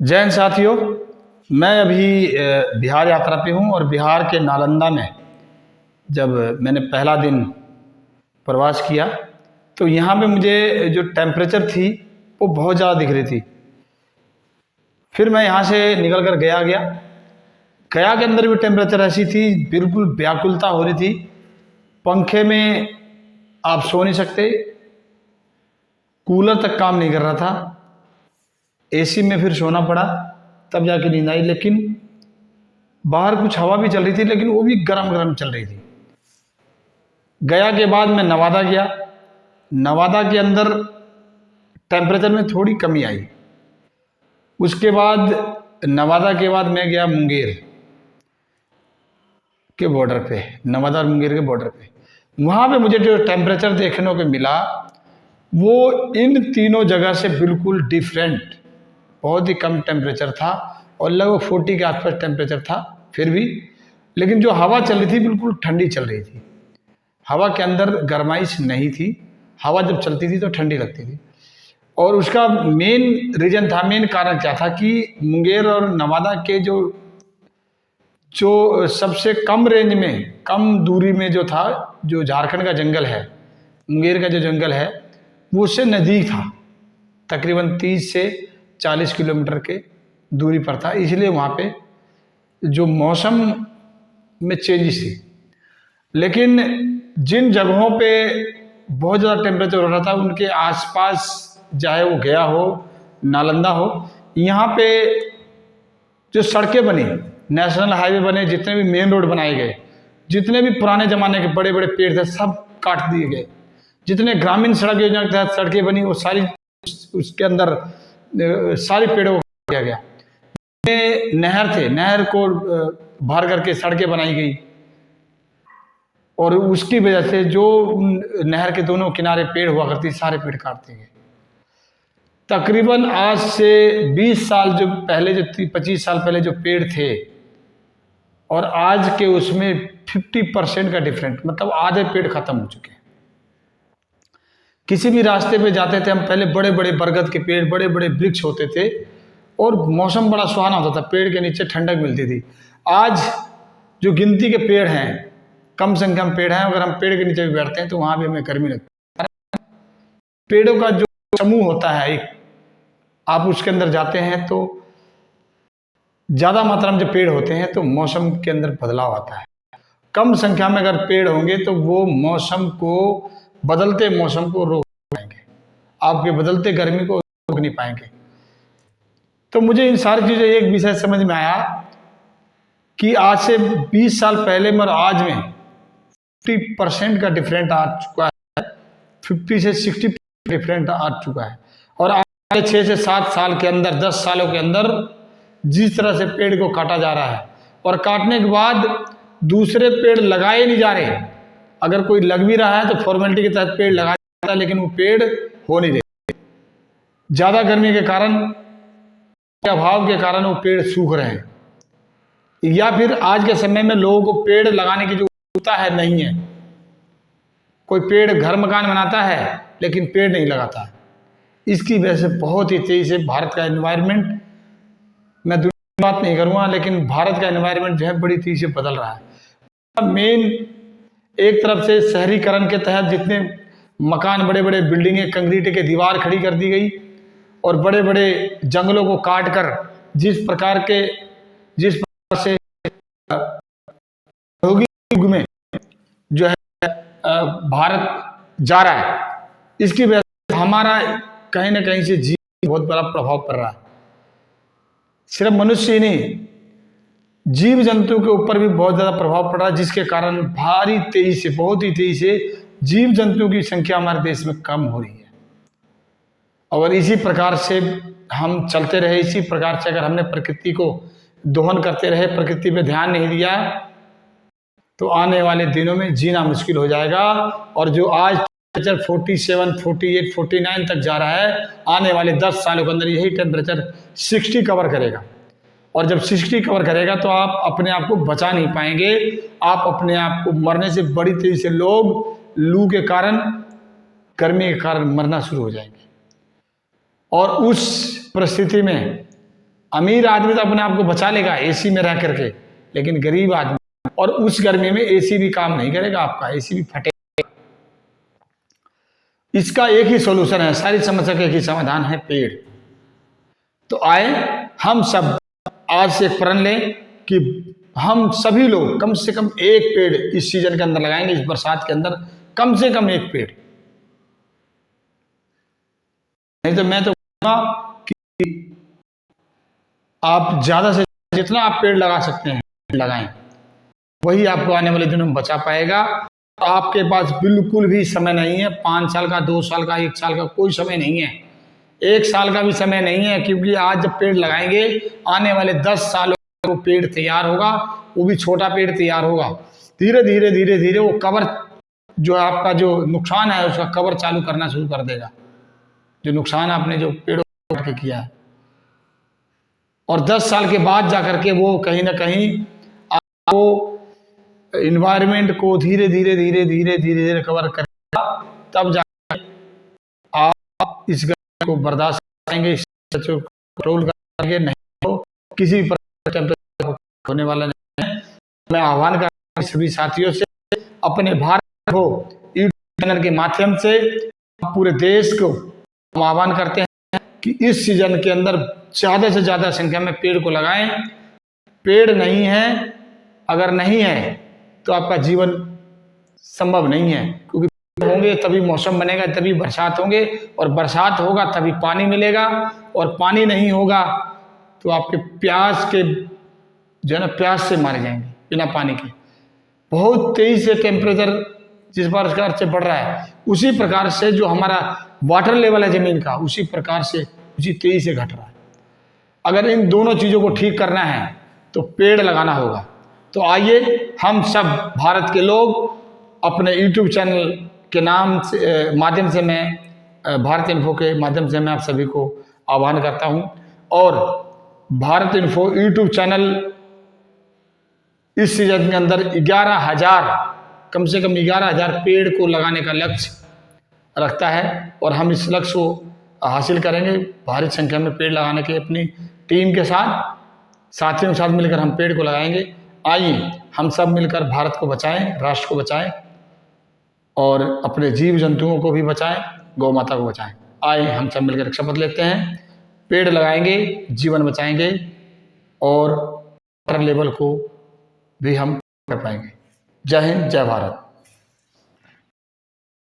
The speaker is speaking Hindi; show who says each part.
Speaker 1: जय हिंद साथियों, मैं अभी बिहार यात्रा पे हूँ और बिहार के नालंदा में जब मैंने पहला दिन प्रवास किया तो यहाँ पे मुझे जो टेम्परेचर थी वो बहुत ज़्यादा दिख रही थी। फिर मैं यहाँ से निकल कर गया के अंदर भी टेम्परेचर ऐसी थी, बिल्कुल व्याकुलता हो रही थी। पंखे में आप सो नहीं सकते, कूलर तक काम नहीं कर रहा था, एसी में फिर सोना पड़ा, तब जाके नींद आई। लेकिन बाहर कुछ हवा भी चल रही थी, लेकिन वो भी गरम गरम चल रही थी। गया के बाद मैं नवादा गया। नवादा के अंदर टेम्परेचर में थोड़ी कमी आई। उसके बाद नवादा के बाद मैं गया मुंगेर के बॉर्डर पे, नवादा और मुंगेर के बॉर्डर पे। वहाँ पे मुझे जो टेम्परेचर देखने को मिला वो इन तीनों जगह से बिल्कुल डिफरेंट, बहुत ही कम टेम्परेचर था और लगभग 40 के आसपास टेम्परेचर था फिर भी। लेकिन जो हवा चल रही थी बिल्कुल ठंडी चल रही थी। हवा के अंदर गर्माइश नहीं थी, हवा जब चलती थी तो ठंडी लगती थी। और उसका मेन रीजन था, मेन कारण क्या था कि मुंगेर और नवादा के जो सबसे कम रेंज में, कम दूरी में जो था, जो झारखंड का जंगल है, मुंगेर का जो जंगल है वो उससे नज़दीक था, तकरीबन 30 से 40 किलोमीटर के दूरी पर था। इसलिए वहाँ पे जो मौसम में चेंजेस थी। लेकिन जिन जगहों पे बहुत ज़्यादा टेम्परेचर हो रहा था उनके आसपास, चाहे वो गया हो, नालंदा हो, यहाँ पे जो सड़कें बनी, नेशनल हाईवे बने, जितने भी मेन रोड बनाए गए, जितने भी पुराने ज़माने के बड़े बड़े पेड़ थे सब काट दिए गए। जितने ग्रामीण सड़क योजना के तहत सड़कें बनी वो सारी, उसके अंदर सारी पेड़ों को किया गया। नहर थे, नहर को भर करके सड़कें बनाई गई और उसकी वजह से जो नहर के दोनों किनारे पेड़ हुआ करती, सारे पेड़ काट दिए गए। तकरीबन आज से 20 साल जो पहले, जो 25 साल पहले जो पेड़ थे और आज के उसमें 50% का डिफरेंट, मतलब आधे पेड़ खत्म हो चुके हैं। किसी भी रास्ते पे जाते थे हम, पहले बड़े बड़े बरगद के पेड़, बड़े बड़े वृक्ष होते थे और मौसम बड़ा सुहाना होता था, पेड़ के नीचे ठंडक मिलती थी। आज जो गिनती के पेड़ हैं, कम संख्या में पेड़ हैं, अगर हम पेड़ के नीचे भी बैठते हैं तो वहाँ भी हमें गर्मी लगती है। पेड़ों का जो समूह होता है एक, आप उसके अंदर जाते हैं तो ज़्यादा मात्रा में जब पेड़ होते हैं तो मौसम के अंदर बदलाव आता है। कम संख्या में अगर पेड़ होंगे तो वो मौसम को, बदलते मौसम को रोक पाएंगे, आपके बदलते गर्मी को रोक नहीं पाएंगे। तो मुझे इन सारी चीज़ें, एक विषय समझ में आया कि आज से 20 साल पहले में और आज में 50% का डिफरेंट आ चुका है, 50 से 60 डिफरेंट आ चुका है। और आगे 6 से 7 साल के अंदर, 10 सालों के अंदर जिस तरह से पेड़ को काटा जा रहा है और काटने के बाद दूसरे पेड़ लगाए नहीं जा रहे। अगर कोई लग भी रहा है तो फॉर्मेलिटी के तहत पेड़ लगाया जाता है, लेकिन वो पेड़ हो नहीं रहे। ज़्यादा गर्मी के कारण, अभाव के कारण वो पेड़ सूख रहे हैं, या फिर आज के समय में लोगों को पेड़ लगाने की जो उत्सुकता है नहीं है। कोई पेड़, घर मकान बनाता है लेकिन पेड़ नहीं लगाता। इसकी वजह से बहुत ही तेजी से भारत का एनवायरनमेंट, मैं दुनिया की बात नहीं करूँगा, लेकिन भारत का एनवायरनमेंट जो है बड़ी तेजी से बदल रहा है। मेन एक तरफ से शहरीकरण के तहत जितने मकान, बड़े बड़े बिल्डिंगें, कंक्रीट के दीवार खड़ी कर दी गई और बड़े बड़े जंगलों को काट कर जिस प्रकार से औद्योगिक युग में जो है भारत जा रहा है, इसकी वजह से हमारा कहीं ना कहीं से जीवन बहुत बड़ा प्रभाव पड़ रहा है। सिर्फ मनुष्य ही नहीं, जीव जंतु के ऊपर भी बहुत ज़्यादा प्रभाव पड़ रहा है, जिसके कारण भारी तेजी से, बहुत ही तेजी से जीव जंतु की संख्या हमारे देश में कम हो रही है। और इसी प्रकार से हम चलते रहे, इसी प्रकार से अगर हमने प्रकृति को दोहन करते रहे, प्रकृति पे ध्यान नहीं दिया, तो आने वाले दिनों में जीना मुश्किल हो जाएगा। और जो आज टेम्परेचर 47, 48, 49 तक जा रहा है, आने वाले 10 सालों के अंदर यही टेम्परेचर 60 कवर करेगा। और जब 60 कवर करेगा तो आप अपने आप को बचा नहीं पाएंगे, आप अपने आप को मरने से बड़ी तेजी से, लोग लू के कारण, गर्मी के कारण मरना शुरू हो जाएंगे। और उस परिस्थिति में अमीर आदमी तो अपने आप को बचा लेगा एसी में रह करके, लेकिन गरीब आदमी, और उस गर्मी में एसी भी काम नहीं करेगा, आपका एसी भी फटेगा। इसका एक ही सॉल्यूशन है, सारी समस्या का एक ही समाधान है, पेड़। तो आए हम सब आज से प्रण लें कि हम सभी लोग कम से कम एक पेड़ इस सीजन के अंदर लगाएंगे, इस बरसात के अंदर कम से कम एक पेड़। नहीं तो मैं तो कहूंगा कि आप ज्यादा से जितना आप पेड़ लगा सकते हैं लगाएं, वही आपको आने वाले दिनों में बचा पाएगा। आपके पास बिल्कुल भी समय नहीं है, 5 साल का, 2 साल का, 1 साल का कोई समय नहीं है, 1 साल का भी समय नहीं है, क्योंकि आज जब पेड़ लगाएंगे आने वाले 10 सालों में वो पेड़ तैयार होगा, वो भी छोटा पेड़ तैयार होगा। धीरे धीरे धीरे धीरे वो कवर, जो आपका जो नुकसान है उसका कवर चालू करना शुरू कर देगा, जो नुकसान आपने जो पेड़ों के किया है। और 10 साल के बाद जाकर के वो कहीं ना कहीं आपको इन्वायरमेंट को धीरे धीरे धीरे धीरे धीरे धीरे कवर करेगा, तब जाकर आप इस गर्मी को बर्दाश्त करेंगे, इस कंट्रोल करेंगे। नहीं तो किसी भी प्रकार टेम्परेचर होने वाला नहीं है। मैं आह्वान कर रहा हूं सभी साथियों से, अपने भारत को यूट्यूब चैनल के माध्यम से पूरे देश को हम आह्वान करते हैं कि इस सीजन के अंदर ज़्यादा से ज़्यादा संख्या में पेड़ को लगाएं। पेड़ नहीं है, अगर नहीं है तो आपका जीवन संभव नहीं है, क्योंकि पेड़ होंगे तभी मौसम बनेगा, तभी बरसात होंगे, और बरसात होगा तभी पानी मिलेगा, और पानी नहीं होगा तो आपके प्यास के जो है ना, प्यास से मारे जाएंगे बिना पानी के। बहुत तेजी से टेम्परेचर जिस प्रकार से बढ़ रहा है, उसी प्रकार से जो हमारा वाटर लेवल है ज़मीन का, उसी प्रकार से उसी तेजी से घट रहा है। अगर इन दोनों चीज़ों को ठीक करना है तो पेड़ लगाना होगा। तो आइए हम सब भारत के लोग अपने यूट्यूब चैनल के नाम से माध्यम से, मैं भारत इन्फो के माध्यम से मैं आप सभी को आह्वान करता हूं, और भारत इन्फो यूट्यूब चैनल इस सीजन के अंदर 11,000, कम से कम 11,000 पेड़ को लगाने का लक्ष्य रखता है, और हम इस लक्ष्य को हासिल करेंगे भारी संख्या में पेड़ लगाने के। अपनी टीम के साथ, साथियों के साथ मिलकर हम पेड़ को लगाएंगे। आइए हम सब मिलकर भारत को बचाएं, राष्ट्र को बचाएं, और अपने जीव जंतुओं को भी बचाएं, गौ माता को बचाएं। आइए हम सब मिलकर एक शपथ लेते हैं, पेड़ लगाएंगे, जीवन बचाएंगे, और वाटर लेवल को भी हम कर पाएंगे। जय हिंद, जय भारत।